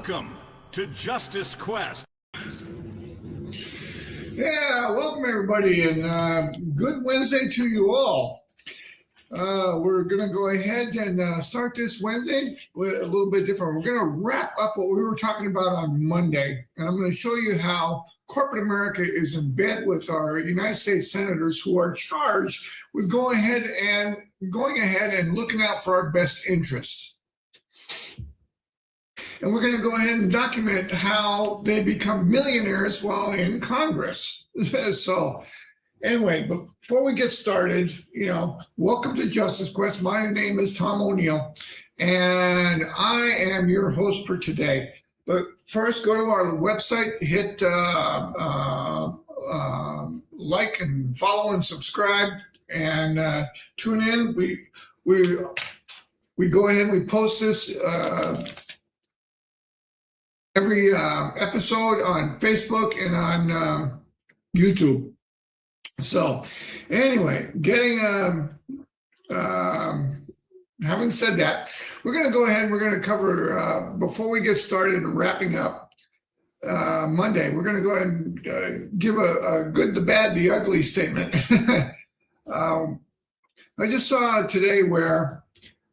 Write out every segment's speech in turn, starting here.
Welcome to Justice Quest. Yeah, welcome everybody, and good Wednesday to you all. We're going to go ahead and start this Wednesday with a little bit different. We're going to wrap up what we were talking about on Monday, and I'm going to show you how corporate America is in bed with our United States senators who are charged with going ahead and looking out for our best interests. And we're going to go ahead and document how they become millionaires while in Congress. So anyway, before we get started, welcome to Justice Quest. My name is Tom O'Neill, and I am your host for today. But first, go to our website, hit like and follow and subscribe, and tune in. We go ahead and we post this every episode on Facebook and on YouTube. So anyway, having said that, we're going to go ahead and we're going to cover, before we get started and wrapping up Monday, we're going to go ahead and give a good, the bad, the ugly statement. I just saw today where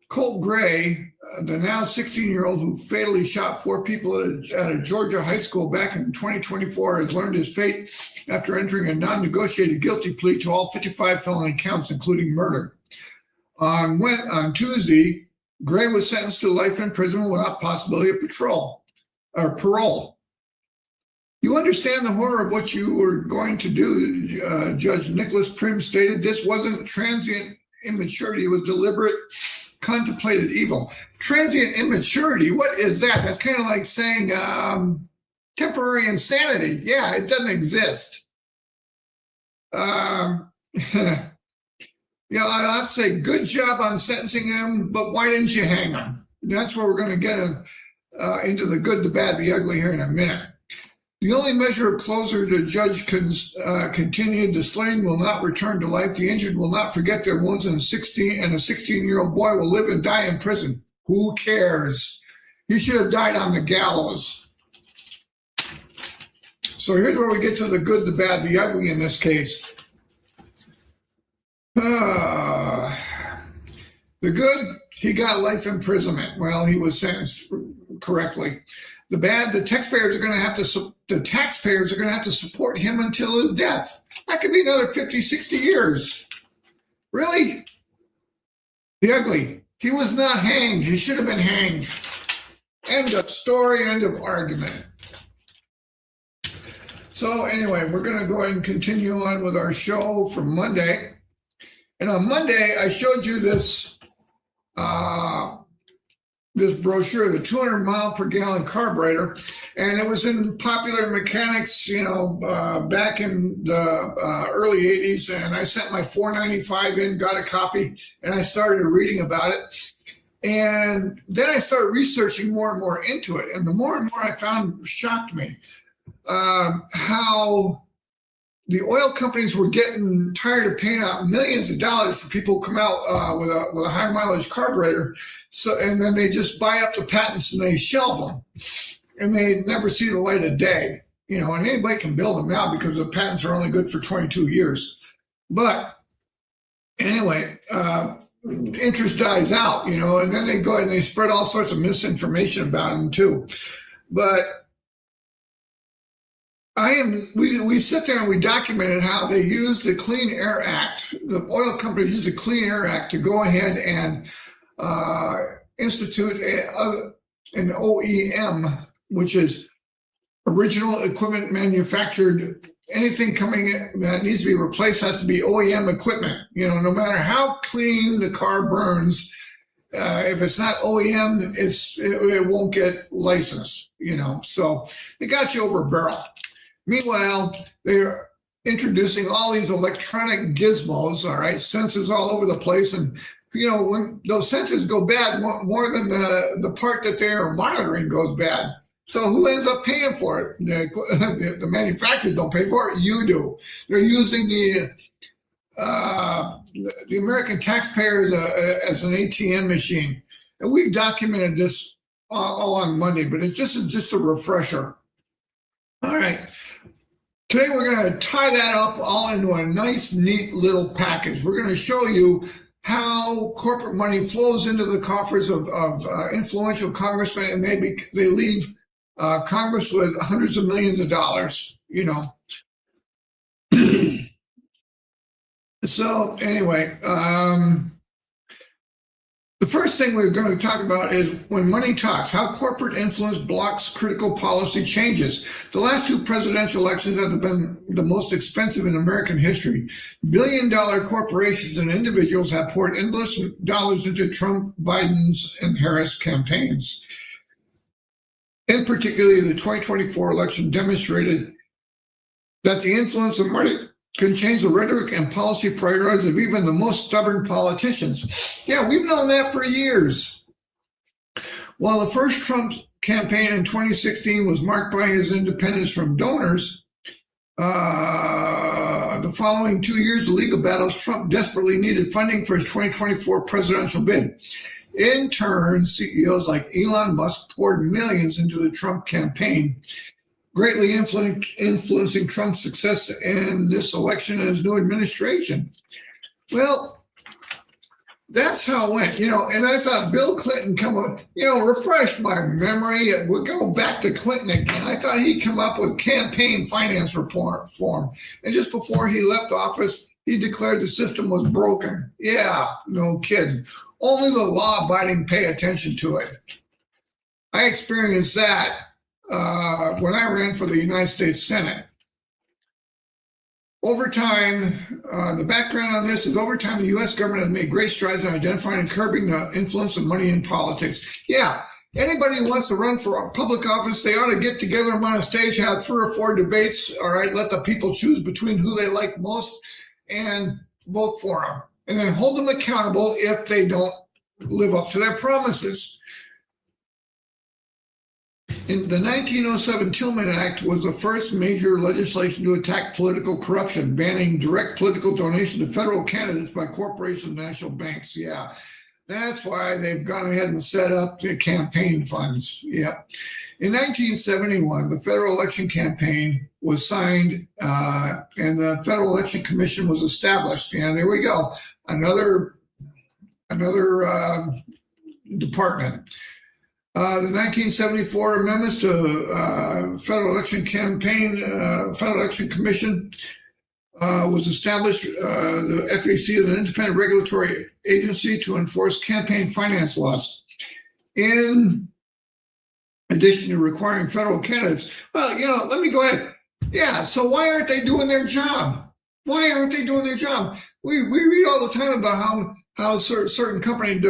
Colt Gray, the now 16-year-old who fatally shot 4 people at a Georgia high school back in 2024, has learned his fate after entering a non-negotiated guilty plea to all 55 felony counts, including murder. On Tuesday, Gray was sentenced to life in prison without possibility of parole. You understand the horror of what you were going to do, Judge Nicholas Prim stated. This wasn't transient immaturity, it was deliberate, contemplated evil. Transient immaturity, what is that? That's kind of like saying temporary insanity. Yeah, it doesn't exist. I'd say good job on sentencing him, but why didn't you hang him? That's where we're going to get into the good, the bad, the ugly here in a minute. The only measure of closure the judge continued: the slain will not return to life, the injured will not forget their wounds, and a 16-year-old boy will live and die in prison. Who cares? He should have died on the gallows. So here's where we get to the good, the bad, the ugly in this case. The good, he got life imprisonment. Well, he was sentenced correctly. The bad, the taxpayers are going to have to support him until his death. That could be another 50, 60 years. Really? The ugly, he was not hanged. He should have been hanged. End of story, end of argument. So anyway, we're going to go ahead and continue on with our show from Monday. And on Monday, I showed you this brochure, the 200 mile per gallon carburetor, and it was in Popular Mechanics, back in the early 80s. And I sent my $4.95 in, got a copy, and I started reading about it. And then I started researching more and more into it. And the more and more I found shocked me, how the oil companies were getting tired of paying out millions of dollars for people who come out with a high mileage carburetor. So, and then they just buy up the patents and they shelve them, and they never see the light of day. And anybody can build them now because the patents are only good for 22 years. But anyway, interest dies out, and then they go and they spread all sorts of misinformation about them too. But we sit there and we documented how they used the Clean Air Act. The oil companies used the Clean Air Act to go ahead and institute an OEM, which is original equipment manufactured. Anything coming in that needs to be replaced has to be OEM equipment. No matter how clean the car burns, if it's not OEM, it won't get licensed. So it got you over a barrel. Meanwhile, they're introducing all these electronic gizmos, all right, sensors all over the place. And, when those sensors go bad, more than the part that they're monitoring goes bad. So who ends up paying for it? The manufacturers don't pay for it. You do. They're using the American taxpayers as an ATM machine. And we've documented this all on Monday, but it's just a refresher. All right. Today, we're going to tie that up all into a nice, neat little package. We're going to show you how corporate money flows into the coffers of influential congressmen, and they leave Congress with hundreds of millions of dollars, So anyway, the first thing we're going to talk about is when money talks, how corporate influence blocks critical policy changes. The last two presidential elections have been the most expensive in American history. Billion-dollar corporations and individuals have poured endless dollars into Trump, Biden's, and Harris campaigns. In particular, the 2024 election demonstrated that the influence of money can change the rhetoric and policy priorities of even the most stubborn politicians. Yeah, we've known that for years. While the first Trump campaign in 2016 was marked by his independence from donors, the following 2 years of legal battles, Trump desperately needed funding for his 2024 presidential bid. In turn, CEOs like Elon Musk poured millions into the Trump campaign, greatly influencing Trump's success in this election and his new administration. Well, that's how it went, and I thought Bill Clinton refresh my memory. We'll go back to Clinton again. I thought he'd come up with campaign finance reform. And just before he left office, he declared the system was broken. Yeah, no kidding. Only the law-abiding pay attention to it. I experienced that when I ran for the United States Senate. Over time, the background on this is over time, the U.S. government has made great strides in identifying and curbing the influence of money in politics. Yeah, anybody who wants to run for a public office, they ought to get together on a stage, have 3 or 4 debates, all right, let the people choose between who they like most and vote for them. And then hold them accountable if they don't live up to their promises. The 1907 Tillman Act was the first major legislation to attack political corruption, banning direct political donation to federal candidates by corporations and national banks. Yeah, that's why they've gone ahead and set up the campaign funds. Yeah. In 1971, the Federal Election Campaign was signed, and the Federal Election Commission was established. And there we go, another department. The 1974 amendments to Federal Election Commission was established. The FEC is an independent regulatory agency to enforce campaign finance laws. In addition to requiring federal candidates, well, let me go ahead. Yeah, so why aren't they doing their job? Why aren't they doing their job? We read all the time about how certain company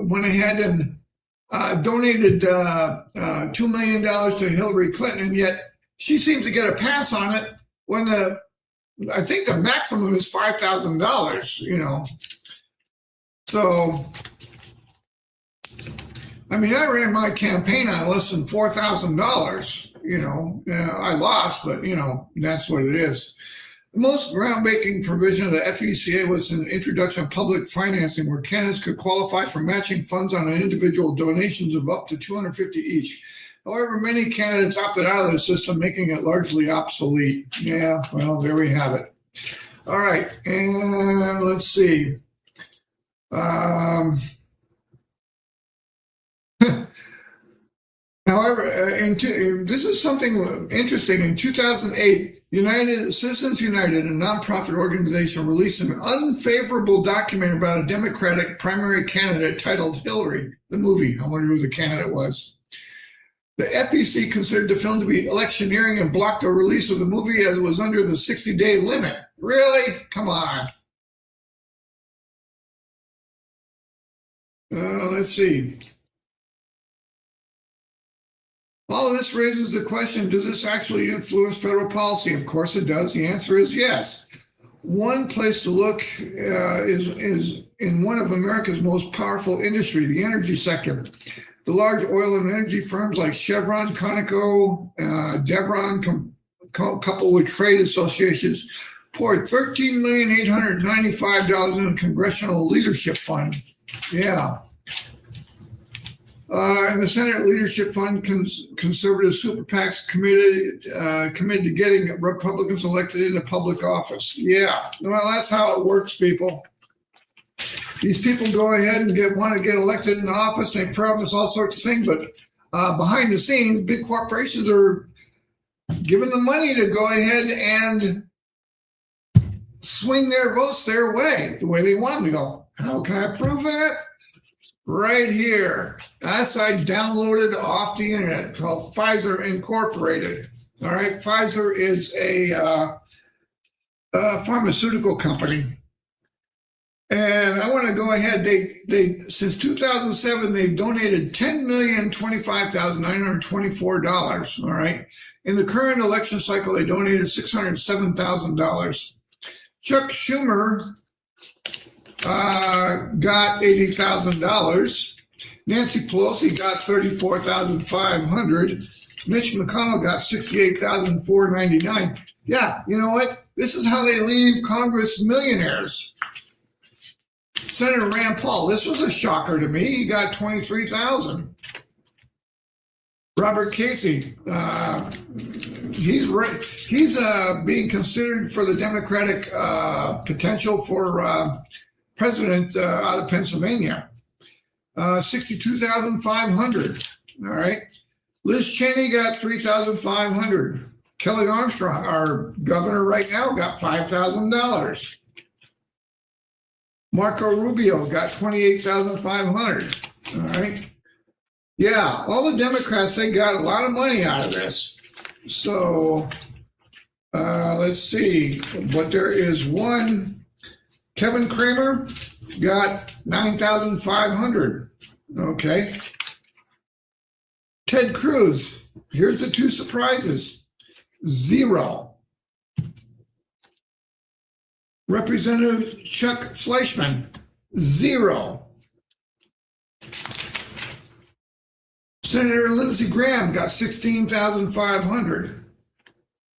went ahead and donated $2 million to Hillary Clinton, and yet she seems to get a pass on it when I think the maximum is $5,000, So, I ran my campaign on less than $4,000, I lost, but, that's what it is. The most groundbreaking provision of the FECA was an introduction of public financing where candidates could qualify for matching funds on individual donations of up to $250 each. However, many candidates opted out of the system, making it largely obsolete. Yeah, well, there we have it. All right, and let's see. However, this is something interesting. In 2008, Citizens United, a nonprofit organization, released an unfavorable document about a Democratic primary candidate titled Hillary, the movie. I wonder who the candidate was. The FEC considered the film to be electioneering and blocked the release of the movie as it was under the 60-day limit. Really? Come on. Let's see. All of this raises the question, does this actually influence federal policy? Of course it does. The answer is yes. One place to look is in one of America's most powerful industry, the energy sector. The large oil and energy firms like Chevron, Conoco, Devron, coupled with trade associations, poured $13,895,000 in the Congressional Leadership Fund. Yeah. And the Senate Leadership Fund, conservative super PACs committed to getting Republicans elected into public office. Yeah, well, that's how it works, people. These people go ahead and want to get elected into office. They promise all sorts of things, but behind the scenes, big corporations are giving them money to go ahead and swing their votes their way, the way they want them to go. How can I prove that? Right here. That's I downloaded off the internet, called Pfizer Incorporated. All right, Pfizer is a pharmaceutical company, and I want to go ahead. They since 2007 they've donated $10,025,924. All right, in the current election cycle they donated $607,000. Chuck Schumer got $80,000. Nancy Pelosi got $34,500. Mitch McConnell got $68,499. Yeah, you know what? This is how they leave Congress millionaires. Senator Rand Paul, this was a shocker to me. He got $23,000. Robert Casey, he's being considered for the Democratic potential for president out of Pennsylvania. $62,500. All right. Liz Cheney got $3,500. Kelly Armstrong, our governor right now, got $5,000. Marco Rubio got $28,500. All right. Yeah, all the Democrats, they got a lot of money out of this. So let's see. But there is one. Kevin Kramer got $9,500. Okay. Ted Cruz, here's the two surprises. $0. Representative Chuck Fleischmann, $0. Senator Lindsey Graham got $16,500.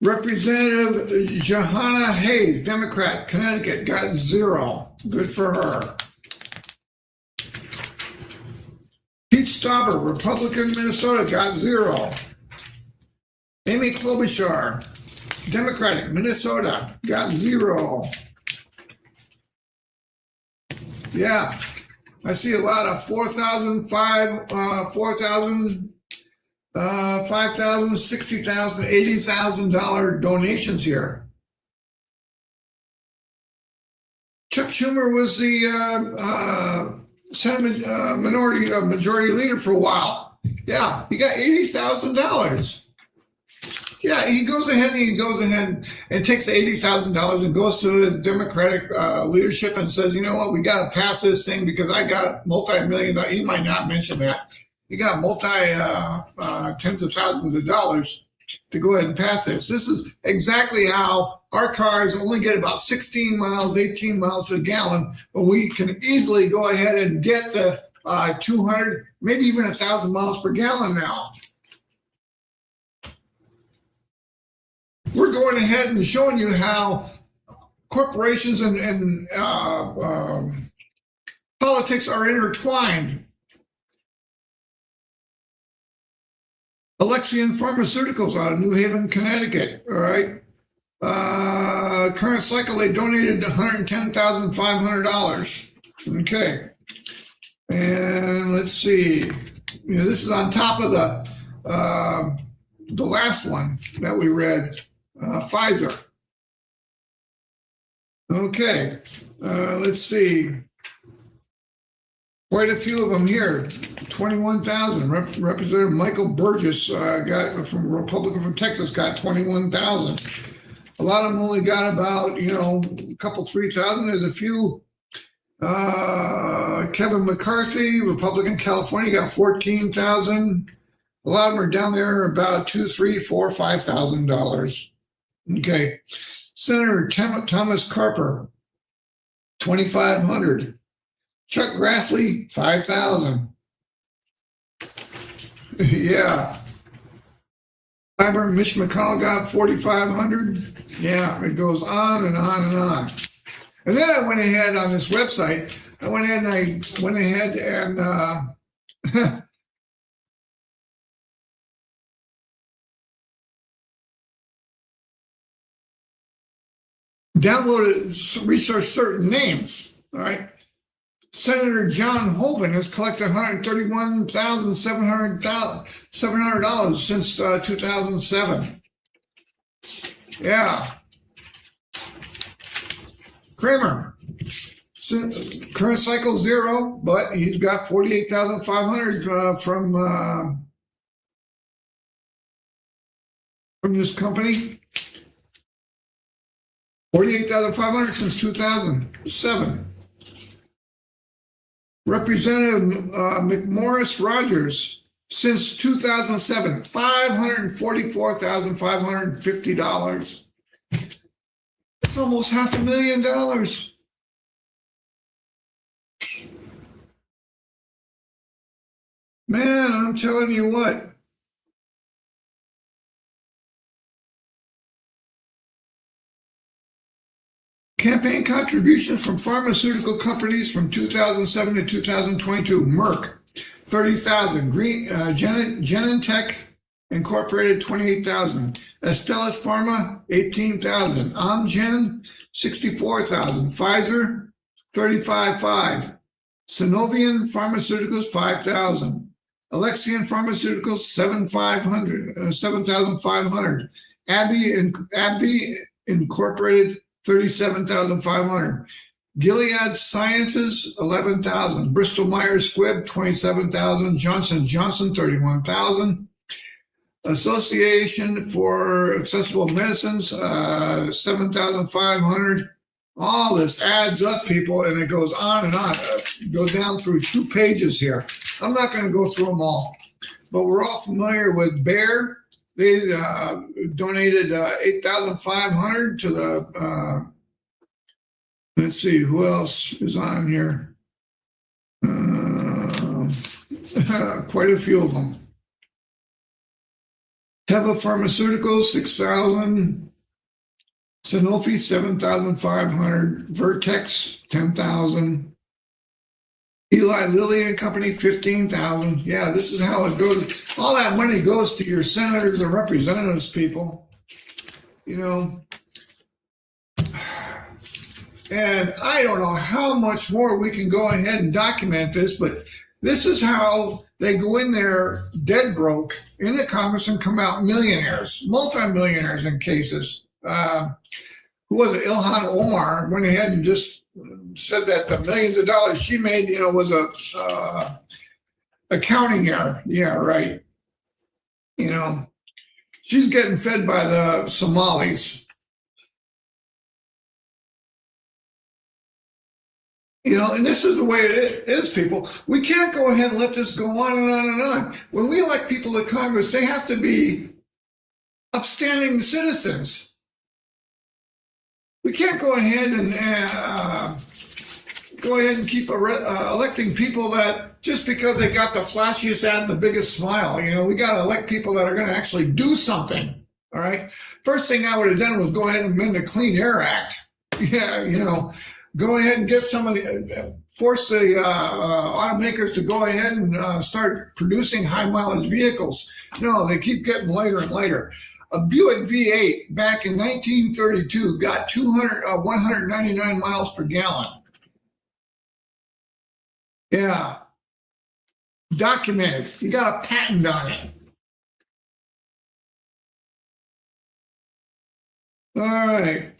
Representative Johanna Hayes, Democrat, Connecticut, got $0. Good for her. Pete Stauber, Republican, Minnesota, got $0. Amy Klobuchar, Democratic, Minnesota, got $0. Yeah, I see a lot of $4,000, $5,000, $60,000, $80,000 donations here. Chuck Schumer was the Senate majority leader for a while. Yeah, he got $80,000. Yeah, he goes ahead and takes the $80,000 and goes to the Democratic leadership and says, you know what, we got to pass this thing because I got multi-million. He might not mention that. He got tens of thousands of dollars to go ahead and pass this. This is exactly how our cars only get about 16 miles, 18 miles a gallon, but we can easily go ahead and get the 200, maybe even 1,000 miles per gallon now. We're going ahead and showing you how corporations and politics are intertwined. Alexion Pharmaceuticals out of New Haven, Connecticut. All right. Current cycle, they donated $110,500. Okay. And let's see. This is on top of the last one that we read. Pfizer. Okay, let's see. Quite a few of them here. 21,000. Representative Michael Burgess, got from Republican from Texas, got 21,000. A lot of them only got about a couple 3,000. There's a few. Kevin McCarthy, Republican, California, got 14,000. A lot of them are down there about $2,000, $3,000, $4,000, $5,000. Okay. Senator Thomas Carper, 2,500. Chuck Grassley, 5,000. Yeah. Mitch McConnell got 4,500. Yeah, it goes on and on and on. And then I went ahead on this website. I went ahead and downloaded, researched certain names. All right. Senator John Hoeven has collected $131,700 since 2007. Yeah. Kramer, current cycle 0, but he's got 48,500 from this company. 48,500 since 2007. Representative McMorris Rogers, since 2007, $544,550. It's almost $500,000. Man, I'm telling you what. Campaign contributions from pharmaceutical companies from 2007 to 2022. Merck, 30,000. Genentech Incorporated, 28,000. Astellas Pharma, 18,000. Amgen, 64,000. Pfizer, 35,500. Synovian Pharmaceuticals, 5,000. Alexion Pharmaceuticals, 7,500. AbbVie Incorporated, 37,500. Gilead Sciences, 11,000. Bristol Myers Squibb, 27,000. Johnson & Johnson, 31,000. Association for Accessible Medicines, 7,500. All this adds up, people, and it goes on and on. It goes down through 2 pages here. I'm not going to go through them all, but we're all familiar with Bayer. They donated 8,500 to the, let's see, who else is on here? Quite a few of them. Teva Pharmaceuticals, 6,000. Sanofi, 7,500. Vertex, 10,000. Eli Lilly and Company, 15,000. Yeah, this is how it goes. All that money goes to your senators and representatives, people. You know. And I don't know how much more we can go ahead and document this, but this is how they go in there dead broke in the Congress and come out millionaires, multimillionaires in cases. Who was it? Ilhan Omar went ahead and just said that the millions of dollars she made, was a accounting error. Yeah, right. She's getting fed by the Somalis. And this is the way it is, people. We can't go ahead and let this go on and on and on. When we elect people to Congress, they have to be upstanding citizens. We can't go ahead and keep electing people that just because they got the flashiest ad and the biggest smile. We got to elect people that are going to actually do something. All right. First thing I would have done was go ahead and amend the Clean Air Act. Yeah, go ahead and get force the automakers to go ahead and start producing high mileage vehicles. No, they keep getting lighter and lighter. A Buick V8 back in 1932 got 199 miles per gallon. Yeah. Documented. You got a patent on it. All right.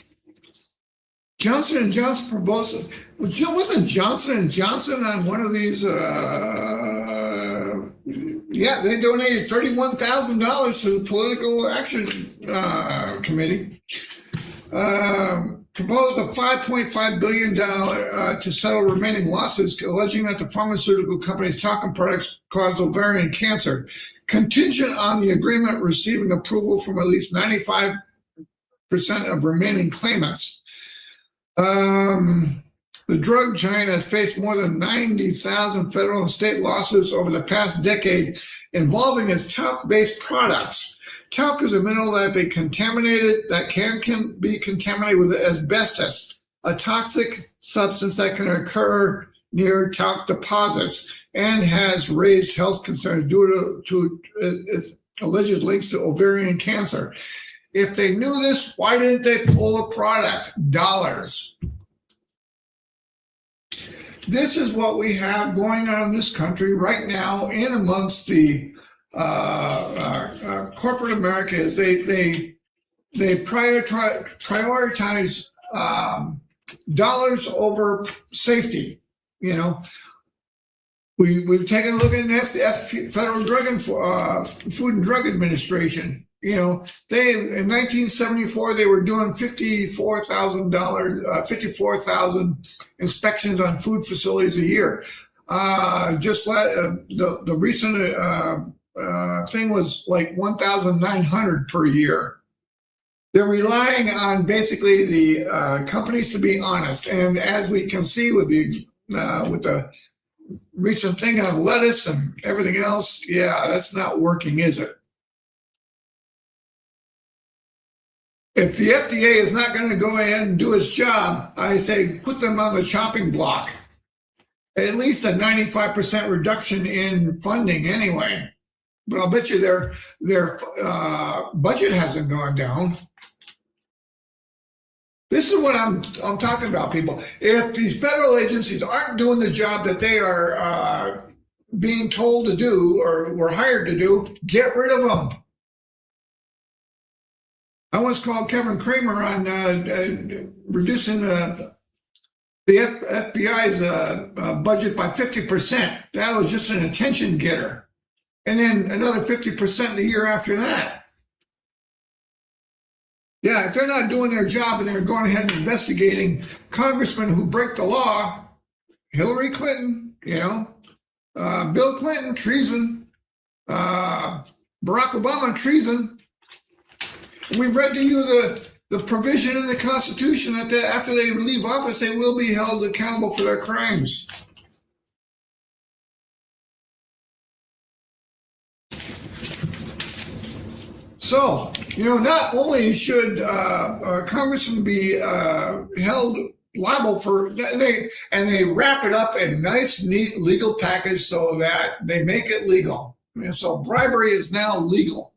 Johnson & Johnson proposal. Wasn't Johnson & Johnson on one of these? Yeah, they donated $31,000 to the Political Action Committee. Proposed a $5.5 billion to settle remaining lawsuits alleging that the pharmaceutical company's talcum products cause ovarian cancer, contingent on the agreement receiving approval from at least 95% of remaining claimants. The drug giant has faced more than 90,000 federal and state lawsuits over the past decade involving its talc-based products. Talc is a mineral that can be contaminated with asbestos, a toxic substance that can occur near talc deposits and has raised health concerns due to its alleged links to ovarian cancer. If they knew this, why didn't they pull the product? Dollars. This is what we have going on in this country right now in amongst the corporate America. Is they prioritize dollars over safety. You know, we've taken a look at the Federal Food and Drug Administration. You know, in 1974 they were doing 54,000 inspections on food facilities a year. The recent thing was like 1,900 per year. They're relying on basically the companies to be honest, and as we can see with the recent thing on lettuce and everything else, yeah, that's not working, is it? If the FDA is not going to go ahead and do its job, I say put them on the chopping block. At least a 95% reduction in funding anyway. But I'll bet you their budget hasn't gone down. This is what I'm talking about, people. If these federal agencies aren't doing the job that they are being told to do or were hired to do, get rid of them. I once called Kevin Kramer on reducing the FBI's budget by 50%. That was just an attention getter. And then another 50% the year after that. Yeah, if they're not doing their job and they're going ahead and investigating congressmen who break the law, Hillary Clinton, Bill Clinton, treason, Barack Obama, treason. We've read to you the provision in the Constitution that after they leave office, they will be held accountable for their crimes. So, not only should congressmen be held liable for, they wrap it up in a nice, neat legal package so that they make it legal. And so bribery is now legal.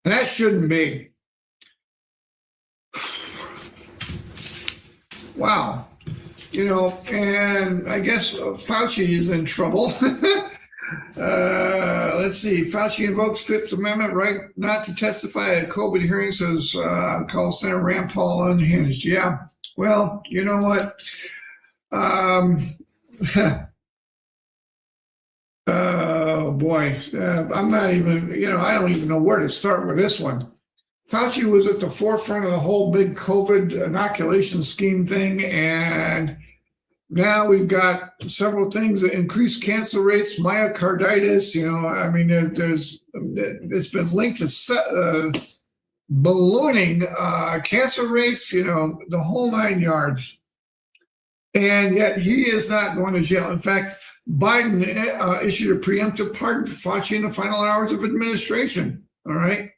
And that shouldn't be. Wow. And I guess Fauci is in trouble. Let's see. Fauci invokes Fifth Amendment right not to testify at COVID hearings, says calls Senator Rand Paul unhinged. Yeah. Well, you know what? Oh boy, I'm not even, I don't even know where to start with this one. Fauci was at the forefront of the whole big COVID inoculation scheme thing, and now we've got several things that increase cancer rates, myocarditis. It's been linked to ballooning cancer rates. The whole 9 yards, and yet he is not going to jail. In fact, Biden issued a preemptive pardon for Fauci in the final hours of administration. All right.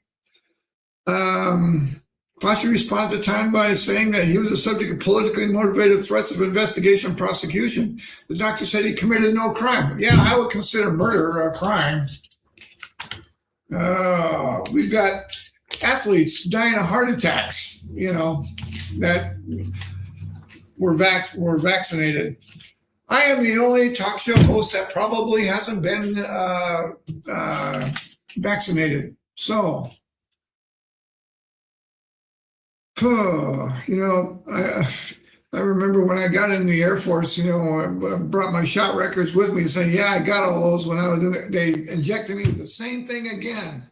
Fauci responded at the time by saying that he was the subject of politically motivated threats of investigation and prosecution. The doctor said he committed no crime. Yeah, I would consider murder a crime. We've got athletes dying of heart attacks, that were vaccinated. I am the only talk show host that probably hasn't been vaccinated. So, I remember when I got in the Air Force, I brought my shot records with me saying, yeah, I got all those when I was doing it. They injected me with the same thing again.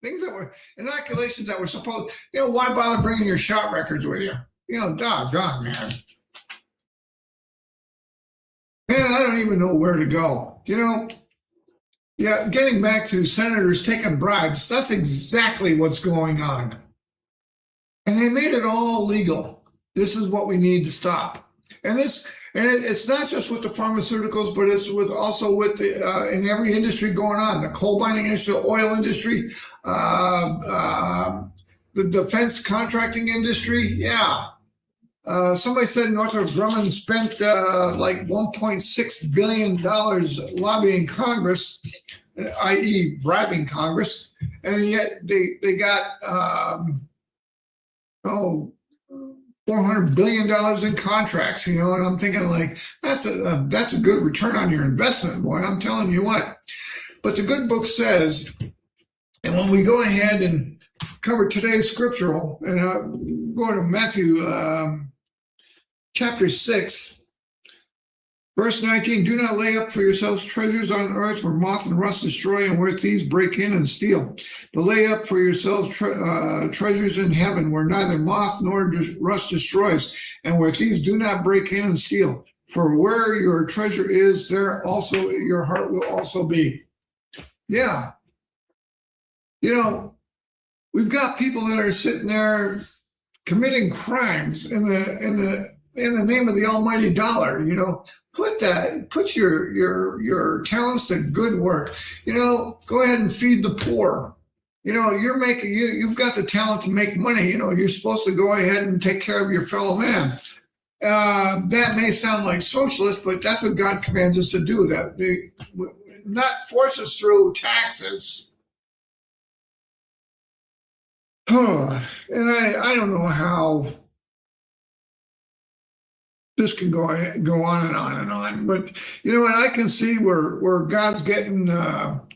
Things that were inoculations that were supposed, why bother bringing your shot records with you? Doggone, man. Man, I don't even know where to go. Getting back to senators taking bribes, that's exactly what's going on. And they made it all legal. This is what we need to stop. And it's not just with the pharmaceuticals, but it's also with the in every industry going on. The coal mining industry, the oil industry, the defense contracting industry. Yeah. Somebody said Northrop Grumman spent like $1.6 billion lobbying Congress i.e. bribing Congress, and yet they got $400 billion in contracts, and I'm thinking like, that's a good return on your investment, boy. I'm telling you what. But the good book says, and when we go ahead and cover today's scriptural, and go to Matthew chapter 6, verse 19, do not lay up for yourselves treasures on earth where moth and rust destroy and where thieves break in and steal. But lay up for yourselves treasures in heaven where neither moth nor rust destroys and where thieves do not break in and steal. For where your treasure is, there also your heart will also be. Yeah. We've got people that are sitting there committing crimes in the name of the almighty dollar. Put your talents to good work. Go ahead and feed the poor. You've got the talent to make money. You're supposed to go ahead and take care of your fellow man. That may sound like socialist, but that's what God commands us to do. That not force us through taxes. And I don't know how this can go on and on and on. But I can see where God's getting tired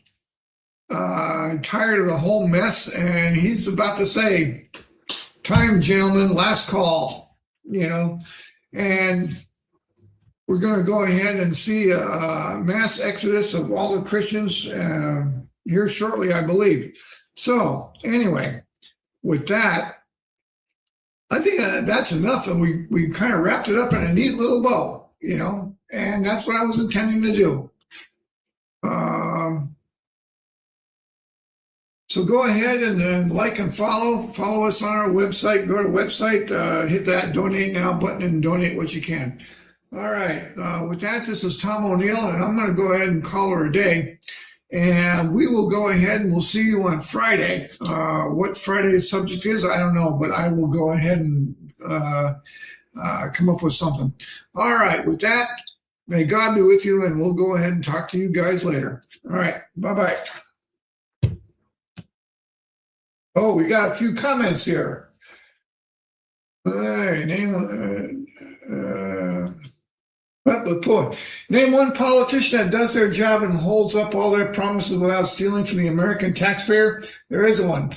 of the whole mess, and he's about to say, time, gentlemen, last call, and we're going to go ahead and see a mass exodus of all the Christians here shortly, I believe. So anyway, with that, I think that's enough, and we kind of wrapped it up in a neat little bow, and that's what I was intending to do. So go ahead and like and follow us on our website. Go to the website, hit that donate now button and donate what you can. All right. With that, this is Tom O'Neill, and I'm going to go ahead and call her a day. And we will go ahead and we'll see you on Friday. What Friday's subject is, I don't know, but I will go ahead and come up with something. All right. With that, may God be with you, and we'll go ahead and talk to you guys later. All right. Bye-bye. Oh, we got a few comments here. All right. Name one politician that does their job and holds up all their promises without stealing from the American taxpayer. There isn't one.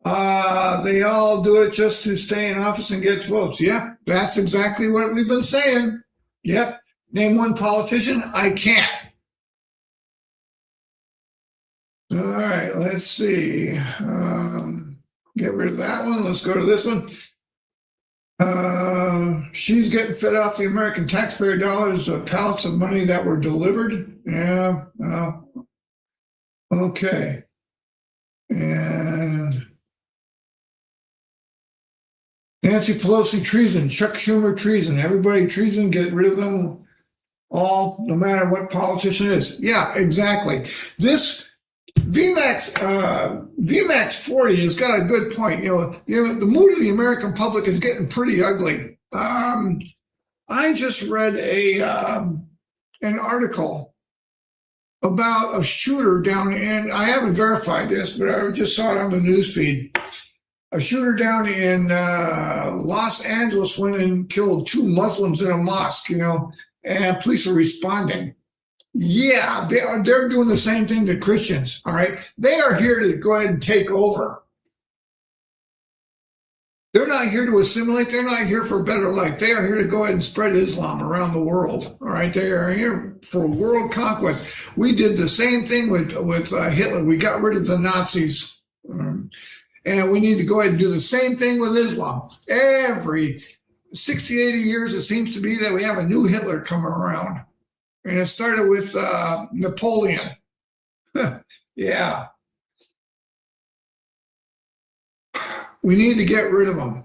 They all do it just to stay in office and get votes. Yeah, that's exactly what we've been saying. Yep. Name one politician. I can't. All right, let's see. Get rid of that one. Let's go to this one. She's getting fed off the American taxpayer dollars, pallets of money that were delivered. Yeah. Okay. And Nancy Pelosi treason, Chuck Schumer treason, everybody treason, get rid of them all, no matter what politician is. Yeah, exactly. This VMAX 40 has got a good point. The mood of the American public is getting pretty ugly. I just read an article about a shooter down in, I haven't verified this, but I just saw it on the news feed. A shooter down in Los Angeles went and killed 2 Muslims in a mosque, and police are responding. Yeah, they're doing the same thing to Christians, all right? They are here to go ahead and take over. They're not here to assimilate. They're not here for a better life. They are here to go ahead and spread Islam around the world, all right? They are here for world conquest. We did the same thing with Hitler. We got rid of the Nazis. And we need to go ahead and do the same thing with Islam. Every 60, 80 years, it seems to be that we have a new Hitler coming around. And it started with Napoleon. Yeah. We need to get rid of them.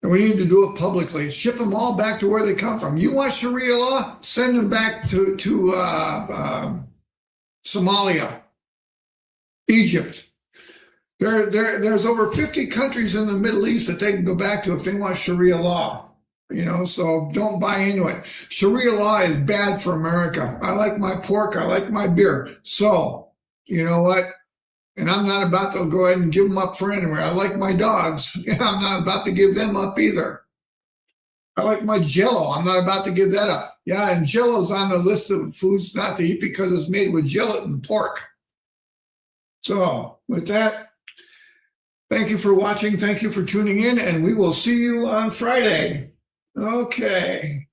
And we need to do it publicly. Ship them all back to where they come from. You want Sharia law? Send them back to Somalia, Egypt. There's over 50 countries in the Middle East that they can go back to if they want Sharia law. So don't buy into it. Sharia law is bad for America. I like my pork. I like my beer. So, you know what? And I'm not about to go ahead and give them up for anywhere. I like my dogs. I'm not about to give them up either. I like my Jell-O. I'm not about to give that up. Yeah, and Jell-O's on the list of foods not to eat because it's made with gelatin and pork. So with that, thank you for watching. Thank you for tuning in, and we will see you on Friday. Okay.